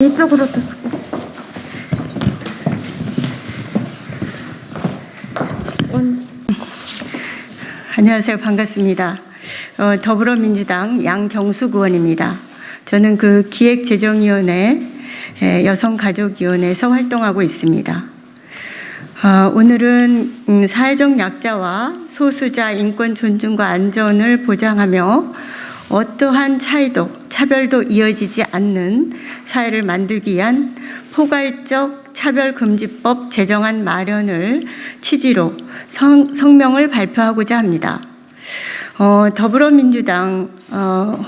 이쪽으로 떴어. 안녕하세요. 반갑습니다. 더불어민주당 양경숙 의원입니다. 저는 그 기획재정위원회 여성가족위원회에서 활동하고 있습니다. 오늘은 사회적 약자와 소수자 인권 존중과 안전을 보장하며 어떠한 차별도 이어지지 않는 사회를 만들기 위한 포괄적 차별금지법 제정안 마련을 취지로 성명을 발표하고자 합니다. 더불어민주당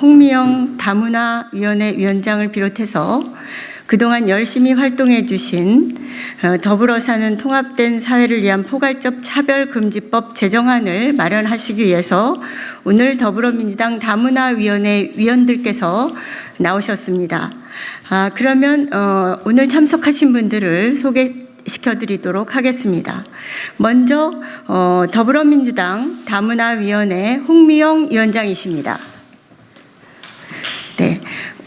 홍미영 다문화위원회 위원장을 비롯해서 그동안 열심히 활동해 주신 더불어 사는 통합된 사회를 위한 포괄적 차별금지법 제정안을 마련하시기 위해서 오늘 더불어민주당 다문화위원회 위원들께서 나오셨습니다. 그러면 오늘 참석하신 분들을 소개시켜드리도록 하겠습니다. 먼저 더불어민주당 다문화위원회 홍미영 위원장이십니다. 네.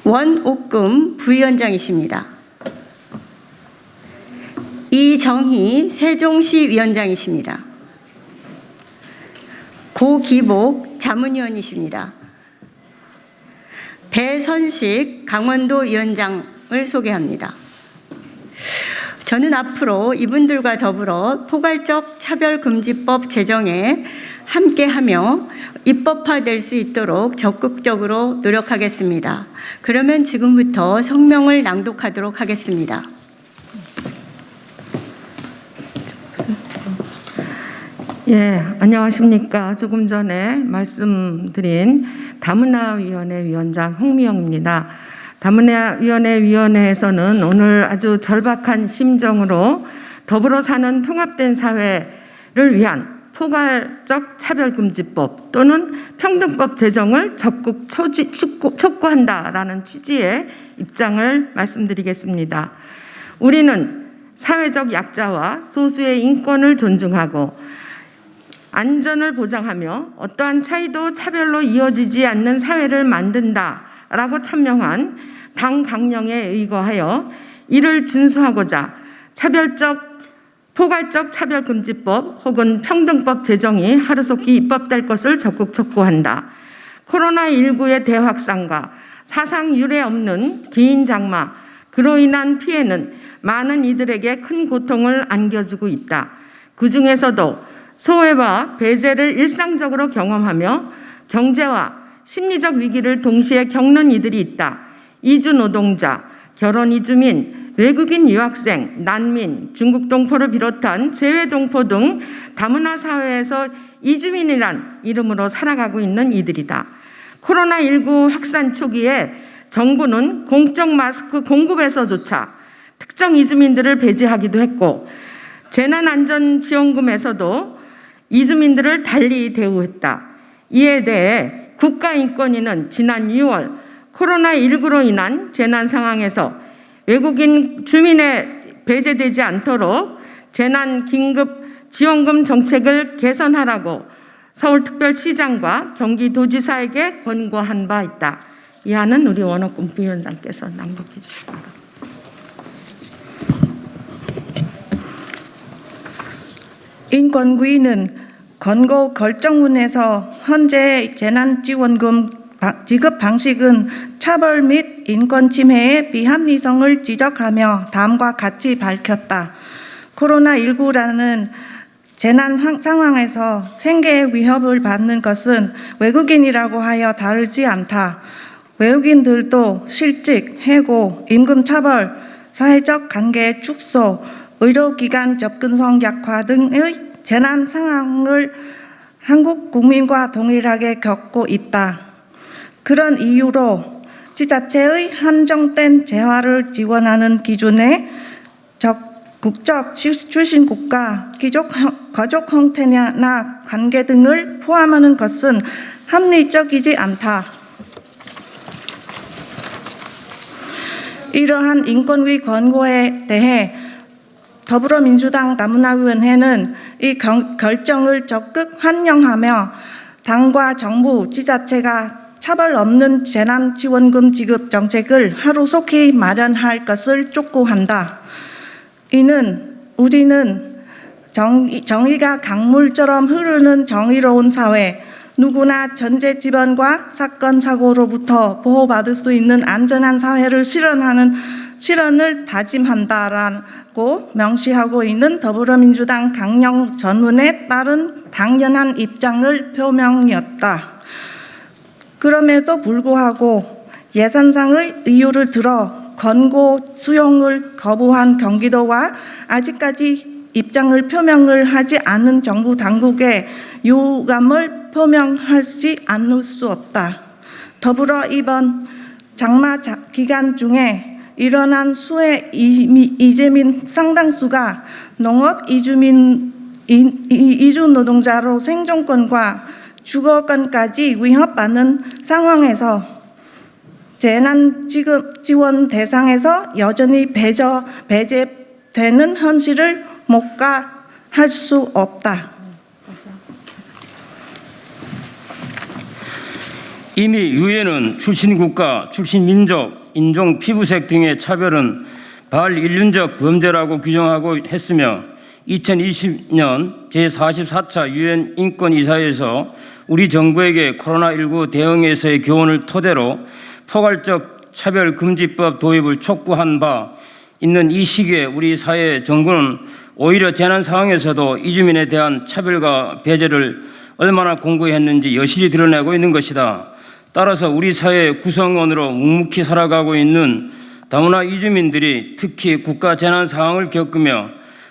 원옥금 부위원장이십니다. 이정희 세종시 위원장이십니다. 고기복 자문위원이십니다. 배선식 강원도 위원장을 소개합니다. 저는 앞으로 이분들과 더불어 포괄적 차별금지법 제정에 함께하며 입법화될 수 있도록 적극적으로 노력하겠습니다. 그러면 지금부터 성명을 낭독하도록 하겠습니다. 예, 안녕하십니까. 조금 전에 말씀드린 다문화위원회 위원장 홍미영입니다. 다문화위원회 위원회에서는 오늘 아주 절박한 심정으로 더불어 사는 통합된 사회를 위한 포괄적 차별금지법 또는 평등법 제정을 적극 촉구한다라는 취지의 입장을 말씀드리겠습니다. 우리는 사회적 약자와 소수의 인권을 존중하고 안전을 보장하며 어떠한 차이도 차별로 이어지지 않는 사회를 만든다라고 천명한 당 강령에 의거하여 이를 준수하고자 포괄적 차별금지법 혹은 평등법 제정이 하루속히 입법될 것을 적극 촉구한다. 코로나19의 대확산과 사상 유례 없는 기인 장마, 그로 인한 피해는 많은 이들에게 큰 고통을 안겨주고 있다. 그중에서도 소외와 배제를 일상적으로 경험하며 경제와 심리적 위기를 동시에 겪는 이들이 있다. 이주 노동자, 결혼 이주민, 외국인 유학생, 난민, 중국 동포를 비롯한 재외 동포 등 다문화 사회에서 이주민이란 이름으로 살아가고 있는 이들이다. 코로나19 확산 초기에 정부는 공적 마스크 공급에서조차 특정 이주민들을 배제하기도 했고 재난안전지원금에서도 이주민들을 달리 대우했다. 이에 대해 국가인권위는 지난 2월 코로나19로 인한 재난 상황에서 외국인 주민에 배제되지 않도록 재난긴급지원금 정책을 개선하라고 서울특별시장과 경기도지사에게 권고한 바 있다. 이하는 우리 원옥금 부위원장께서 낭독해 주시기 바랍니다. 인권위는 권고 결정문에서 현재 재난지원금 지급 방식은 차별 및 인권 침해의 비합리성을 지적하며 다음과 같이 밝혔다. 코로나19라는 재난 상황에서 생계의 위협을 받는 것은 외국인이라고 하여 다르지 않다. 외국인들도 실직, 해고, 임금차별, 사회적 관계 축소, 의료기관 접근성 약화 등의 재난 상황을 한국 국민과 동일하게 겪고 있다. 그런 이유로 지자체의 한정된 재화를 지원하는 기준에 국적 출신국가, 가족 형태나 관계 등을 포함하는 것은 합리적이지 않다. 이러한 인권위 권고에 대해 더불어민주당 다문화위원회는 이 결정을 적극 환영하며 당과 정부, 지자체가 차별 없는 재난지원금 지급 정책을 하루속히 마련할 것을 촉구한다. 이는 우리는 정의가 강물처럼 흐르는 정의로운 사회, 누구나 전제지변과 사건, 사고로부터 보호받을 수 있는 안전한 사회를 실현을 다짐한다라고 명시하고 있는 더불어민주당 강령 전문에 따른 당연한 입장을 표명이었다. 그럼에도 불구하고 예산상의 이유를 들어 권고 수용을 거부한 경기도와 아직까지 입장을 표명을 하지 않은 정부 당국에 유감을 표명하지 않을 수 없다. 더불어 이번 장마 기간 중에 일어난 수해 이재민 상당수가 농업 이주 노동자로 생존권과 주거권까지 위협받는 상황에서 재난지원 대상에서 여전히 배제되는 현실을 묵과할 수 없다. 이미 유엔은 출신 국가, 출신 민족, 인종, 피부색 등의 차별은 반인륜적 범죄라고 규정하고 했으며 2020년 제44차 유엔 인권이사회에서 우리 정부에게 코로나19 대응에서의 교훈을 토대로 포괄적 차별금지법 도입을 촉구한 바 있는 이 시기에 우리 사회 정부는 오히려 재난 상황에서도 이주민에 대한 차별과 배제를 얼마나 공고히 했는지 여실히 드러내고 있는 것이다. 따라서 우리 사회의 구성원으로 묵묵히 살아가고 있는 다문화 이주민들이 특히 국가 재난 상황을 겪으며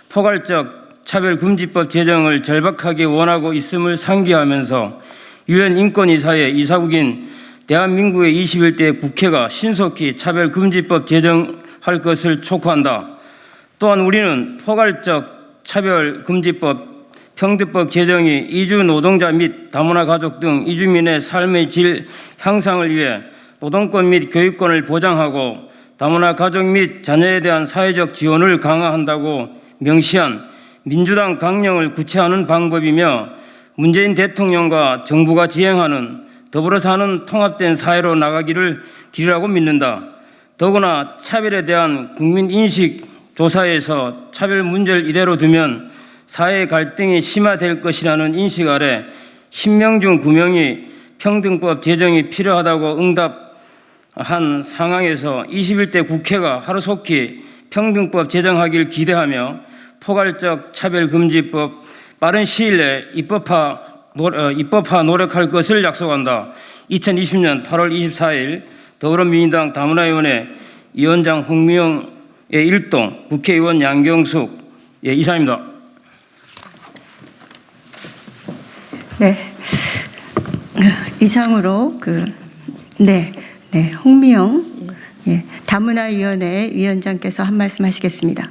포괄적 차별금지법 제정을 절박하게 원하고 있음을 상기하면서 유엔 인권이사회 이사국인 대한민국의 21대 국회가 신속히 차별금지법 제정할 것을 촉구한다. 또한 우리는 포괄적 차별금지법 평등법 제정이 이주 노동자 및 다문화 가족 등 이주민의 삶의 질 향상을 위해 노동권 및 교육권을 보장하고 다문화 가족 및 자녀에 대한 사회적 지원을 강화한다고 명시한 민주당 강령을 구체화하는 방법이며 문재인 대통령과 정부가 지향하는 더불어 사는 통합된 사회로 나가기를 길이라고 믿는다. 더구나 차별에 대한 국민인식 조사에서 차별 문제를 이대로 두면 사회 갈등이 심화될 것이라는 인식 아래 10명 중 9명이 평등법 제정이 필요하다고 응답한 상황에서 21대 국회가 하루속히 평등법 제정하길 기대하며 포괄적 차별금지법 빠른 시일 내에 입법화 노력할 것을 약속한다. 2020년 8월 24일 더불어민주당 다문화위원회 위원장 홍미영의 일동, 국회의원 양경숙 이사입니다. 네, 이상으로 홍미영 다문화위원회 위원장께서 한 말씀 하시겠습니다.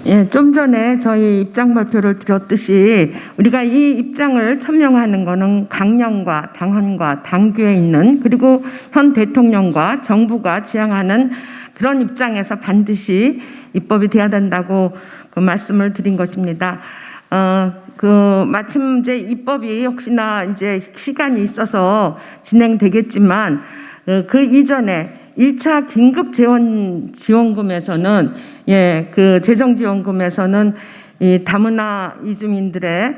예, 좀 전에 저희 입장 발표를 들었듯이 우리가 이 입장을 천명하는 것은 강령과 당헌과 당규에 있는 그리고 현 대통령과 정부가 지향하는 그런 입장에서 반드시 입법이 돼야 된다고 그 말씀을 드린 것입니다. 마침 이제 입법이 혹시나 이제 시간이 있어서 진행되겠지만 그 이전에 1차 긴급 지원금에서는 그 재정지원금에서는 이 다문화 이주민들의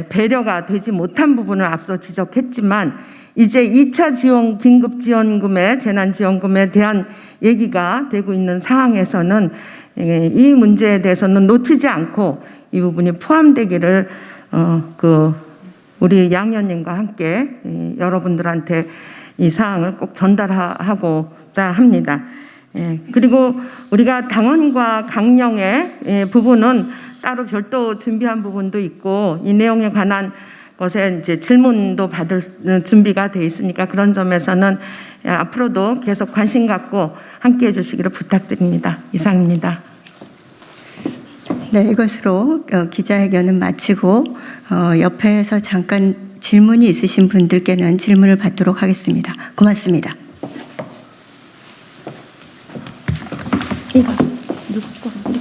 배려가 되지 못한 부분을 앞서 지적했지만 이제 2차 긴급 지원금의 재난지원금에 대한 얘기가 되고 있는 상황에서는 이 문제에 대해서는 놓치지 않고 이 부분이 포함되기를 우리 양 의원님과 함께 여러분들한테 이 사항을 꼭 전달하고자 합니다. 그리고 우리가 당헌과 강령의 부분은 따로 별도 준비한 부분도 있고 이 내용에 관한 것에 이제 질문도 받을 준비가 돼 있으니까 그런 점에서는 앞으로도 계속 관심 갖고 함께 해주시기를 부탁드립니다. 이상입니다. 네, 이것으로 기자회견은 마치고 옆에서 잠깐 질문이 있으신 분들께는 질문을 받도록 하겠습니다. 고맙습니다. 이거 누구 거?